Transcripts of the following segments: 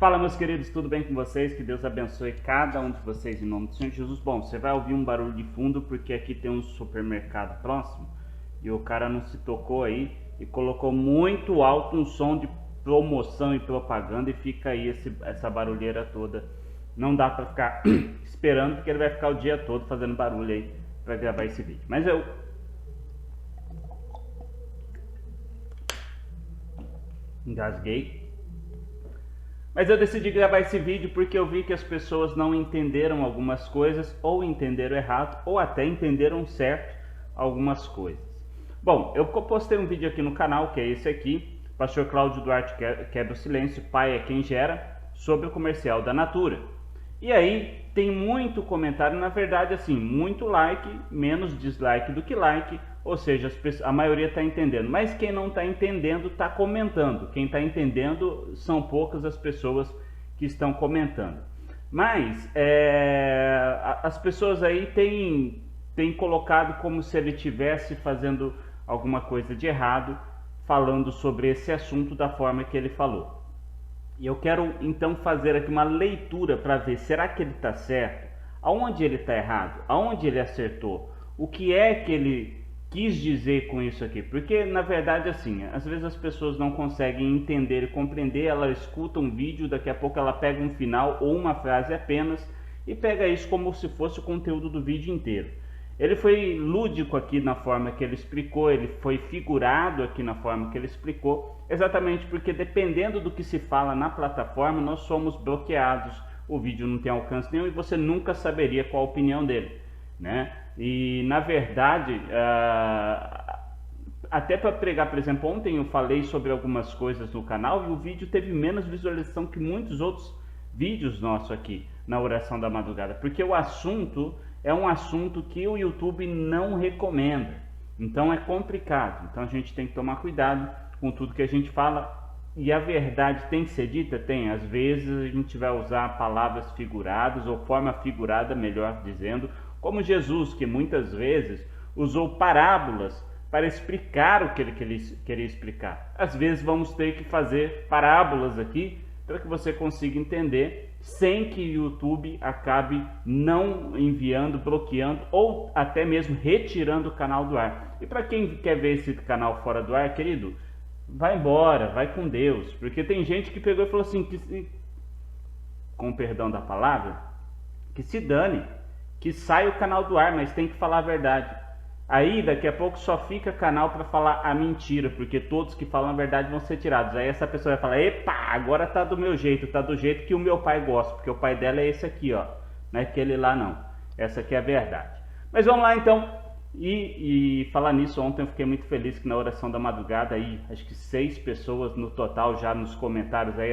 Fala, meus queridos, tudo bem com vocês? Que Deus abençoe cada um de vocês em nome do Senhor Jesus. Bom, você vai ouvir um barulho de fundo porque aqui tem um supermercado próximo e o cara não se tocou aí e colocou muito alto um som de promoção e propaganda e fica aí essa barulheira toda. Não dá pra ficar esperando porque ele vai ficar o dia todo fazendo barulho aí pra gravar esse vídeo. Mas eu engasguei. Mas eu decidi gravar esse vídeo porque eu vi que as pessoas não entenderam algumas coisas, ou entenderam errado, ou até entenderam certo algumas coisas. Bom, eu postei um vídeo aqui no canal, que é esse aqui, Pastor Cláudio Duarte Quebra o Silêncio, Pai é Quem Gera, sobre o comercial da Natura. E aí tem muito comentário, na verdade assim, muito like, menos dislike do que like, ou seja, a maioria está entendendo, mas quem não está entendendo está comentando, quem está entendendo são poucas as pessoas que estão comentando. Mas as pessoas aí têm colocado como se ele estivesse fazendo alguma coisa de errado, falando sobre esse assunto da forma que ele falou. E eu quero então fazer aqui uma leitura para ver, será que ele está certo? Aonde ele está errado? Aonde ele acertou? O que é que ele quis dizer com isso aqui? Porque na verdade assim, às vezes as pessoas não conseguem entender e compreender, ela escuta um vídeo, daqui a pouco ela pega um final ou uma frase apenas e pega isso como se fosse o conteúdo do vídeo inteiro. Ele foi lúdico aqui na forma que ele explicou, ele foi figurado aqui na forma que ele explicou, exatamente porque dependendo do que se fala na plataforma, nós somos bloqueados, o vídeo não tem alcance nenhum e você nunca saberia qual a opinião dele, né? E na verdade, até para pregar, por exemplo, ontem eu falei sobre algumas coisas no canal e o vídeo teve menos visualização que muitos outros vídeos nossos aqui na oração da madrugada, porque o assunto é um assunto que o YouTube não recomenda, então é complicado, então a gente tem que tomar cuidado com tudo que a gente fala, e a verdade tem que ser dita? Tem, às vezes a gente vai usar palavras figuradas, ou forma figurada, melhor dizendo, como Jesus, que muitas vezes usou parábolas para explicar o que ele queria explicar. Às vezes vamos ter que fazer parábolas aqui, para que você consiga entender, sem que o YouTube acabe não enviando, bloqueando ou até mesmo retirando o canal do ar. E para quem quer ver esse canal fora do ar, querido, vai embora, vai com Deus, porque tem gente que pegou e falou assim, com perdão da palavra, que se dane, que sai o canal do ar, mas tem que falar a verdade. Aí daqui a pouco só fica canal para falar a mentira, porque todos que falam a verdade vão ser tirados. Aí essa pessoa vai falar, epa, agora tá do meu jeito, tá do jeito que o meu pai gosta, porque o pai dela é esse aqui, ó, não é aquele lá não. Essa aqui é a verdade. Mas vamos lá então, e falar nisso, ontem eu fiquei muito feliz que na oração da madrugada aí, acho que 6 pessoas no total já nos comentários aí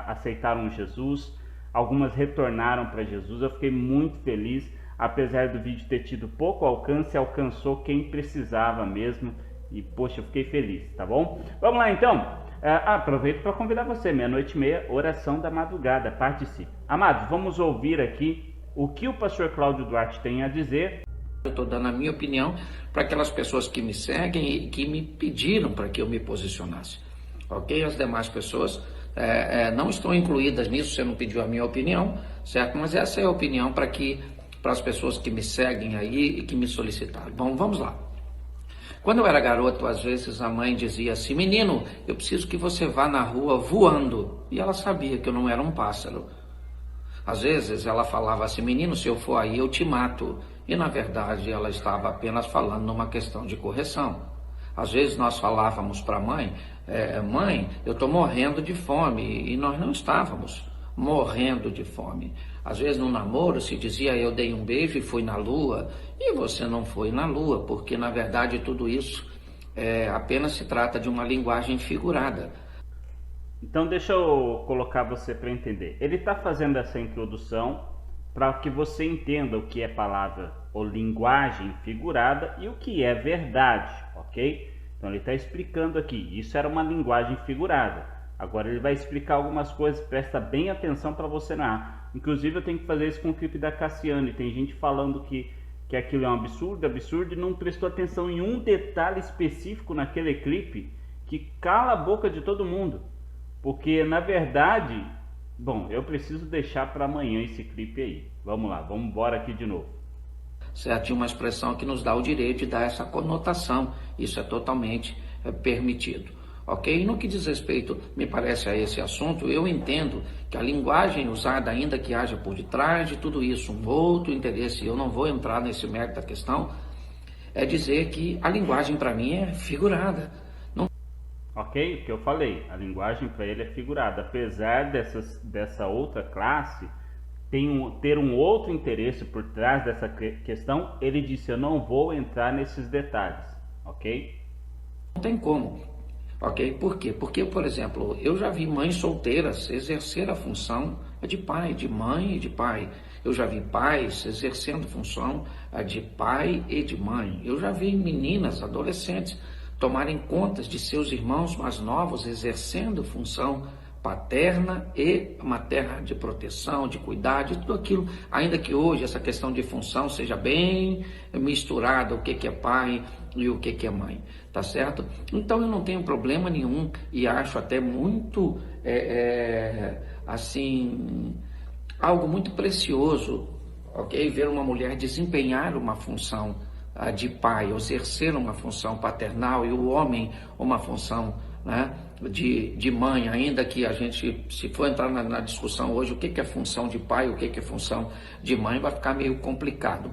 aceitaram Jesus, algumas retornaram para Jesus, eu fiquei muito feliz. Apesar do vídeo ter tido pouco alcance, alcançou quem precisava mesmo. E poxa, eu fiquei feliz, tá bom? Vamos lá então. Aproveito para convidar você, 00:30, oração da madrugada, participe. Amados, vamos ouvir aqui o que o pastor Cláudio Duarte tem a dizer. Eu estou dando a minha opinião para aquelas pessoas que me seguem e que me pediram para que eu me posicionasse. Ok? As demais pessoas não estão incluídas nisso, você não pediu a minha opinião, certo? Mas essa é a opinião para as pessoas que me seguem aí e que me solicitaram. Bom, vamos lá. Quando eu era garoto, às vezes a mãe dizia assim, menino, eu preciso que você vá na rua voando. E ela sabia que eu não era um pássaro. Às vezes ela falava assim, menino, se eu for aí eu te mato. E na verdade ela estava apenas falando numa questão de correção. Às vezes nós falávamos para a mãe, mãe, eu estou morrendo de fome. E nós não estávamos morrendo de fome. Às vezes no namoro se dizia, eu dei um beijo e fui na lua, e você não foi na lua, porque na verdade tudo isso apenas se trata de uma linguagem figurada. Então deixa eu colocar você para entender. Ele está fazendo essa introdução para que você entenda o que é palavra ou linguagem figurada e o que é verdade, ok? Então ele está explicando aqui, isso era uma linguagem figurada. Agora ele vai explicar algumas coisas, presta bem atenção para você não. Inclusive eu tenho que fazer isso com o clipe da Cassiane, tem gente falando que aquilo é um absurdo, e não prestou atenção em um detalhe específico naquele clipe que cala a boca de todo mundo. Porque na verdade, bom, eu preciso deixar para amanhã esse clipe aí. Vamos lá, vamos embora aqui de novo. Certo? De uma expressão que nos dá o direito de dar essa conotação. Isso é totalmente permitido. Ok? E no que diz respeito, me parece, a esse assunto, eu entendo que a linguagem usada, ainda que haja por detrás de tudo isso um outro interesse, eu não vou entrar nesse mérito da questão, é dizer que a linguagem para mim é figurada. Não... Ok? O que eu falei, a linguagem para ele é figurada. Apesar dessa outra classe ter um outro interesse por trás dessa questão, ele disse, eu não vou entrar nesses detalhes. Ok? Não tem como. Ok? Por quê? Porque, por exemplo, eu já vi mães solteiras exercer a função de pai, de mãe e de pai. Eu já vi pais exercendo função de pai e de mãe. Eu já vi meninas, adolescentes, tomarem contas de seus irmãos mais novos, exercendo função paterna e materna, de proteção, de cuidar, de tudo aquilo, ainda que hoje essa questão de função seja bem misturada, o que é pai e o que é mãe, tá certo? Então eu não tenho problema nenhum e acho até muito, assim, algo muito precioso, ok? Ver uma mulher desempenhar uma função de pai, exercer uma função paternal e o homem uma função, né, de mãe, ainda que a gente, se for entrar na discussão hoje, o que é função de pai, o que é função de mãe, vai ficar meio complicado.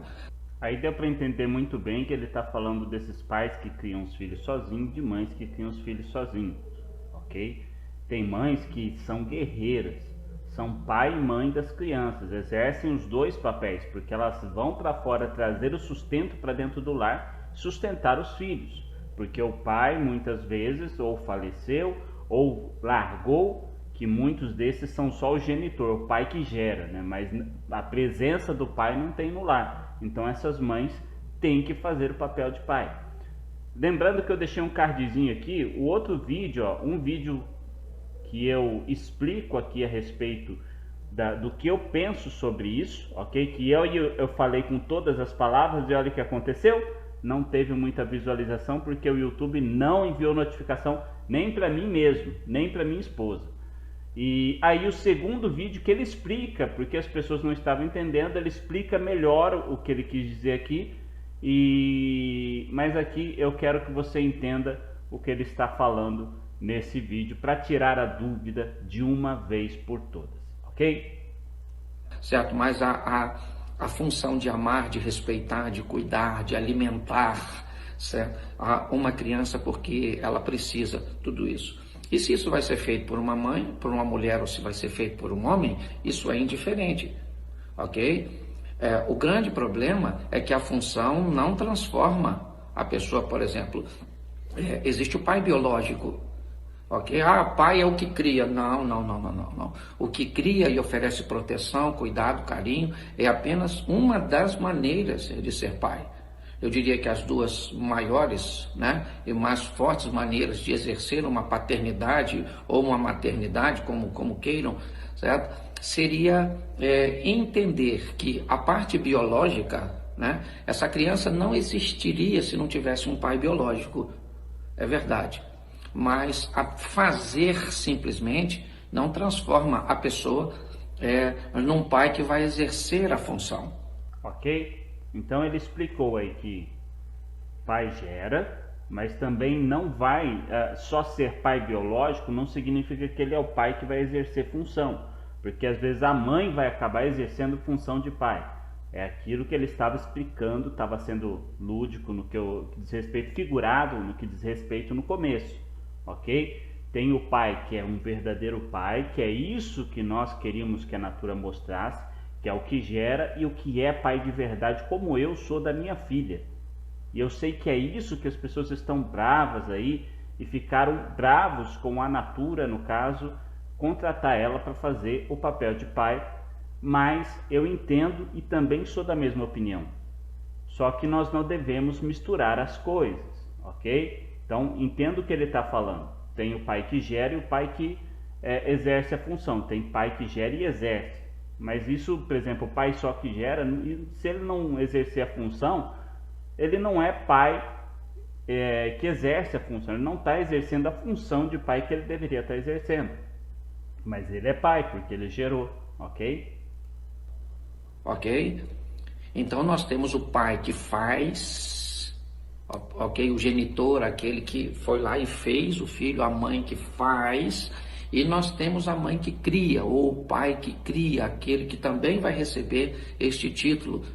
Aí deu para entender muito bem que ele está falando desses pais que criam os filhos sozinhos, de mães que criam os filhos sozinhos, ok? Tem mães que são guerreiras, são pai e mãe das crianças, exercem os dois papéis, porque elas vão para fora trazer o sustento para dentro do lar, sustentar os filhos. Porque o pai muitas vezes ou faleceu ou largou, que muitos desses são só o genitor, o pai que gera, né? Mas a presença do pai não tem no lar. Então essas mães têm que fazer o papel de pai. Lembrando que eu deixei um cardzinho aqui, o outro vídeo, ó, um vídeo que eu explico aqui a respeito do que eu penso sobre isso, ok? Que eu falei com todas as palavras e olha o que aconteceu. Não teve muita visualização porque o YouTube não enviou notificação nem para mim mesmo, nem para minha esposa. E aí o segundo vídeo que ele explica, porque as pessoas não estavam entendendo, ele explica melhor o que ele quis dizer aqui. Mas aqui eu quero que você entenda o que ele está falando nesse vídeo para tirar a dúvida de uma vez por todas, ok? Certo, mas a função de amar, de respeitar, de cuidar, de alimentar, certo? Uma criança porque ela precisa tudo isso. E se isso vai ser feito por uma mãe, por uma mulher, ou se vai ser feito por um homem, isso é indiferente, ok? O grande problema é que a função não transforma a pessoa, por exemplo, existe o pai biológico, ok? Pai é o que cria. Não. O que cria e oferece proteção, cuidado, carinho, é apenas uma das maneiras de ser pai. Eu diria que as duas maiores, né, e mais fortes maneiras de exercer uma paternidade ou uma maternidade, como queiram, certo? Seria entender que a parte biológica, né, essa criança não existiria se não tivesse um pai biológico, é verdade. Mas a fazer simplesmente não transforma a pessoa num pai que vai exercer a função. Ok? Então ele explicou aí que pai gera, mas também não vai só ser pai biológico, não significa que ele é o pai que vai exercer função, porque às vezes a mãe vai acabar exercendo função de pai. É aquilo que ele estava explicando, estava sendo lúdico no que diz respeito, figurado no que diz respeito no começo, ok? Tem o pai que é um verdadeiro pai, que é isso que nós queríamos que a Natura mostrasse, que é o que gera e o que é pai de verdade, como eu sou da minha filha. E eu sei que é isso que as pessoas estão bravas aí e ficaram bravos com a Natura, no caso, contratar ela para fazer o papel de pai, mas eu entendo e também sou da mesma opinião. Só que nós não devemos misturar as coisas, ok? Então, entendo o que ele está falando. Tem o pai que gera e o pai que exerce a função. Tem pai que gera e exerce. Mas isso, por exemplo, o pai só que gera, se ele não exercer a função, ele não é pai que exerce a função. Ele não está exercendo a função de pai que ele deveria estar exercendo. Mas ele é pai porque ele gerou, ok? Ok? Então nós temos o pai que faz, ok? O genitor, aquele que foi lá e fez o filho, a mãe que faz, e nós temos a mãe que cria, ou o pai que cria, aquele que também vai receber este título,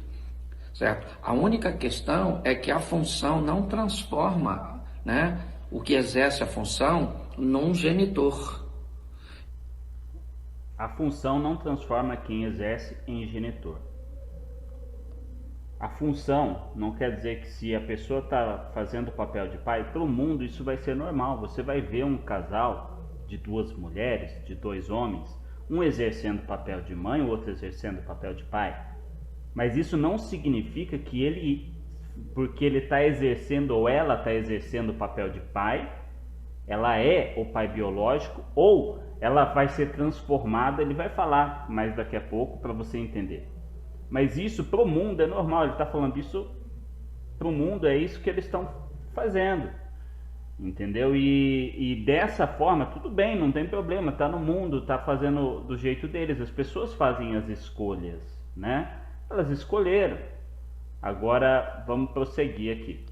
certo? A única questão é que a função não transforma, né, o que exerce a função num genitor. A função não transforma quem exerce em genitor. A função não quer dizer que se a pessoa está fazendo o papel de pai, para o mundo isso vai ser normal. Você vai ver um casal de duas mulheres, de dois homens, um exercendo o papel de mãe, o outro exercendo o papel de pai. Mas isso não significa que ele, porque ele está exercendo ou ela está exercendo o papel de pai, ela é o pai biológico ou ela vai ser transformada. Ele vai falar mais daqui a pouco para você entender. Mas isso para o mundo é normal, ele está falando isso para o mundo, é isso que eles estão fazendo, entendeu? E dessa forma, tudo bem, não tem problema, está no mundo, está fazendo do jeito deles, as pessoas fazem as escolhas, né? Elas escolheram. Agora vamos prosseguir aqui.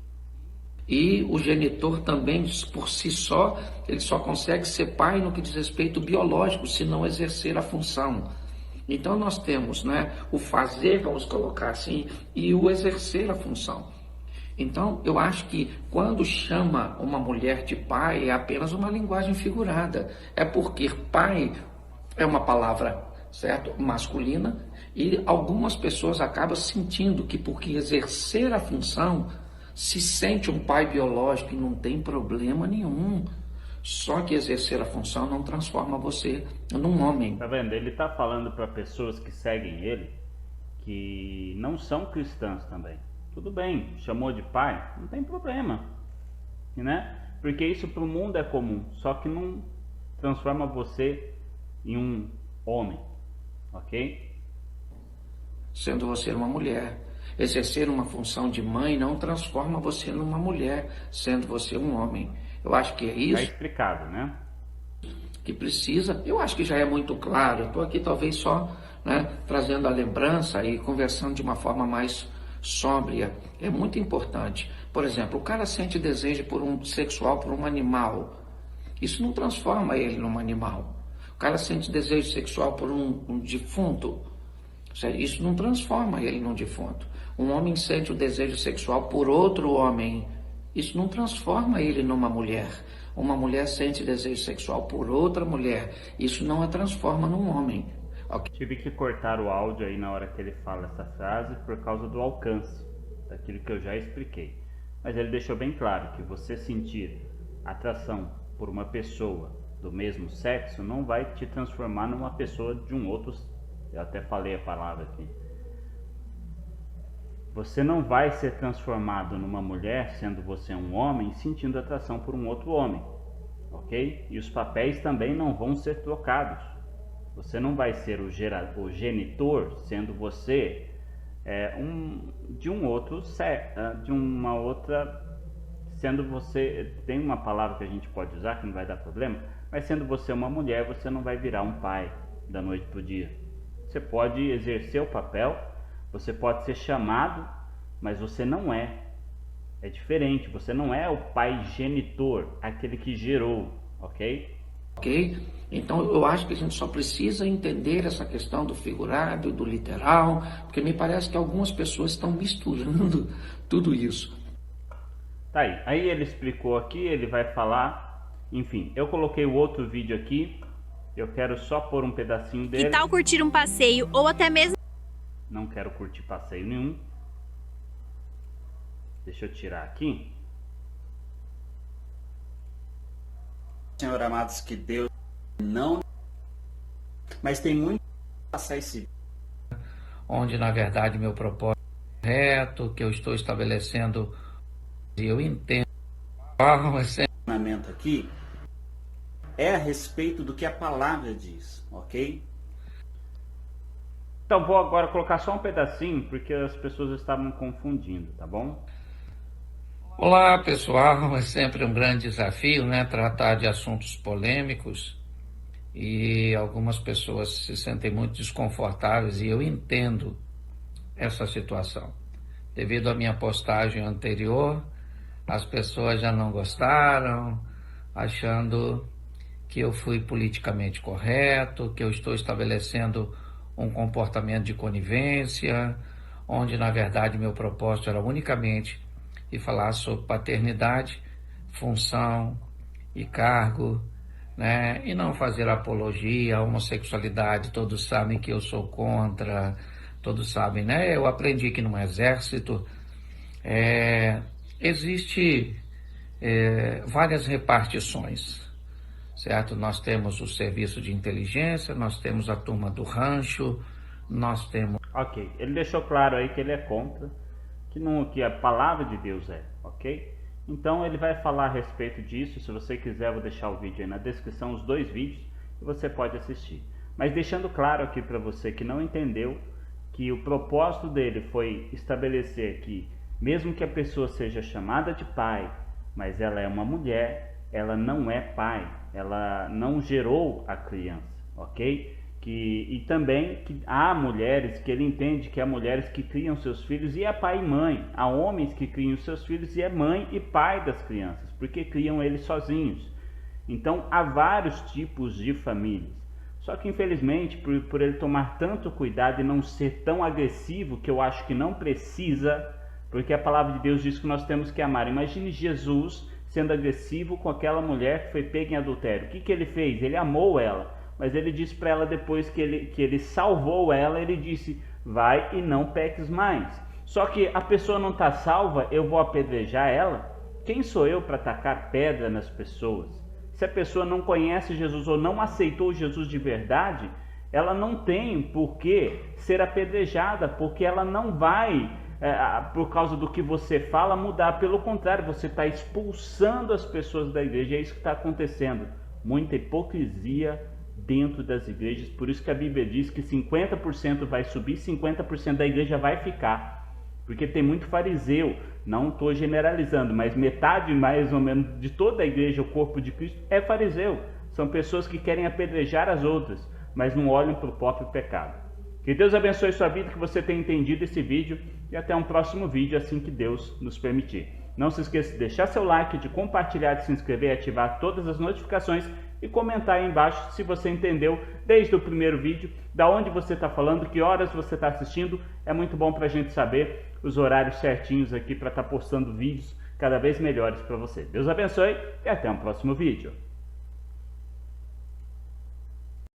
E o genitor também, por si só, ele só consegue ser pai no que diz respeito biológico, se não exercer a função. Então nós temos, né, o fazer, vamos colocar assim, e o exercer a função. Então eu acho que quando chama uma mulher de pai é apenas uma linguagem figurada. É porque pai é uma palavra, certo, masculina, e algumas pessoas acabam sentindo que porque exercer a função se sente um pai biológico e não tem problema nenhum. Só que exercer a função não transforma você num homem. Tá vendo? Ele tá falando para pessoas que seguem ele, que não são cristãs também. Tudo bem, chamou de pai, não tem problema, né? Porque isso para o mundo é comum, só que não transforma você em um homem, ok? Sendo você uma mulher. Exercer uma função de mãe não transforma você numa mulher, sendo você um homem. Eu acho que é isso. Tá explicado, né? Que precisa. Eu acho que já é muito claro. Eu estou aqui talvez só, né, trazendo a lembrança e conversando de uma forma mais sóbria. É muito importante. Por exemplo, o cara sente desejo sexual por um animal. Isso não transforma ele num animal. O cara sente desejo sexual por um defunto. Isso não transforma ele num defunto. Um homem sente o desejo sexual por outro homem. Isso não transforma ele numa mulher. Uma mulher sente desejo sexual por outra mulher. Isso não a transforma num homem. Okay? Tive que cortar o áudio aí na hora que ele fala essa frase por causa do alcance, daquilo que eu já expliquei. Mas ele deixou bem claro que você sentir atração por uma pessoa do mesmo sexo não vai te transformar numa pessoa de um outro. Eu até falei a palavra aqui. Você não vai ser transformado numa mulher, sendo você um homem, sentindo atração por um outro homem, ok? E os papéis também não vão ser trocados. Você não vai ser o genitor, sendo você de um outro sexo, de uma outra, sendo você, tem uma palavra que a gente pode usar que não vai dar problema, mas sendo você uma mulher, você não vai virar um pai da noite para o dia. Você pode exercer o papel, você pode ser chamado, mas você não é. É diferente, você não é o pai genitor, aquele que gerou, ok? Ok? Então eu acho que a gente só precisa entender essa questão do figurado, do literal, porque me parece que algumas pessoas estão misturando tudo isso. Tá aí. Aí ele explicou aqui, ele vai falar, enfim, eu coloquei o outro vídeo aqui, eu quero só pôr um pedacinho dele. Que tal curtir um passeio ou até mesmo... Não quero curtir passeio nenhum. Deixa eu tirar aqui. Senhor amados, que Deus não... Mas tem muito que passar esse... Onde na verdade meu propósito é correto, que eu estou estabelecendo, e eu entendo. O aqui é a respeito do que a palavra diz, ok? Então vou agora colocar só um pedacinho, porque as pessoas estavam confundindo, tá bom? Olá pessoal, é sempre um grande desafio, né, tratar de assuntos polêmicos, e algumas pessoas se sentem muito desconfortáveis, e eu entendo essa situação. Devido à minha postagem anterior, as pessoas já não gostaram, achando que eu fui politicamente correto, que eu estou estabelecendo um comportamento de conivência, onde na verdade meu propósito era unicamente de falar sobre paternidade, função e cargo, né? E não fazer apologia à homossexualidade. Todos sabem que eu sou contra, todos sabem, né? Eu aprendi que no exército existe várias repartições, certo? Nós temos o serviço de inteligência, nós temos a turma do rancho, nós temos... Ok, ele deixou claro aí que ele é contra, que a palavra de Deus é, ok? Então ele vai falar a respeito disso. Se você quiser, eu vou deixar o vídeo aí na descrição, os 2 vídeos, e você pode assistir. Mas deixando claro aqui para você que não entendeu, que o propósito dele foi estabelecer que, mesmo que a pessoa seja chamada de pai, mas ela é uma mulher, ela não é pai, ela não gerou a criança, ok? E também que há mulheres que ele entende que há mulheres que criam seus filhos e é pai e mãe, há homens que criam seus filhos e é mãe e pai das crianças, porque criam eles sozinhos. Então há vários tipos de famílias. Só que infelizmente, por ele tomar tanto cuidado e não ser tão agressivo, que eu acho que não precisa, porque a palavra de Deus diz que nós temos que amar. Imagine Jesus sendo agressivo com aquela mulher que foi pega em adultério. O que ele fez? Ele amou ela, mas ele disse para ela, depois que ele salvou ela, ele disse: vai e não peques mais. Só que a pessoa não está salva, eu vou apedrejar ela? Quem sou eu para tacar pedra nas pessoas? Se a pessoa não conhece Jesus ou não aceitou Jesus de verdade, ela não tem por que ser apedrejada, porque ela não vai, por causa do que você fala, mudar. Pelo contrário, você está expulsando as pessoas da igreja. É isso que está acontecendo. Muita hipocrisia dentro das igrejas. Por isso que a Bíblia diz que 50% vai subir, 50% da igreja vai ficar. Porque tem muito fariseu, não estou generalizando, mas metade mais ou menos de toda a igreja, o corpo de Cristo, é fariseu. São pessoas que querem apedrejar as outras, mas não olham para o próprio pecado. Que Deus abençoe sua vida, que você tenha entendido esse vídeo, e até um próximo vídeo, assim que Deus nos permitir. Não se esqueça de deixar seu like, de compartilhar, de se inscrever e ativar todas as notificações, e comentar aí embaixo se você entendeu desde o primeiro vídeo, da onde você está falando, que horas você está assistindo. É muito bom para a gente saber os horários certinhos aqui para estar postando vídeos cada vez melhores para você. Deus abençoe e até um próximo vídeo.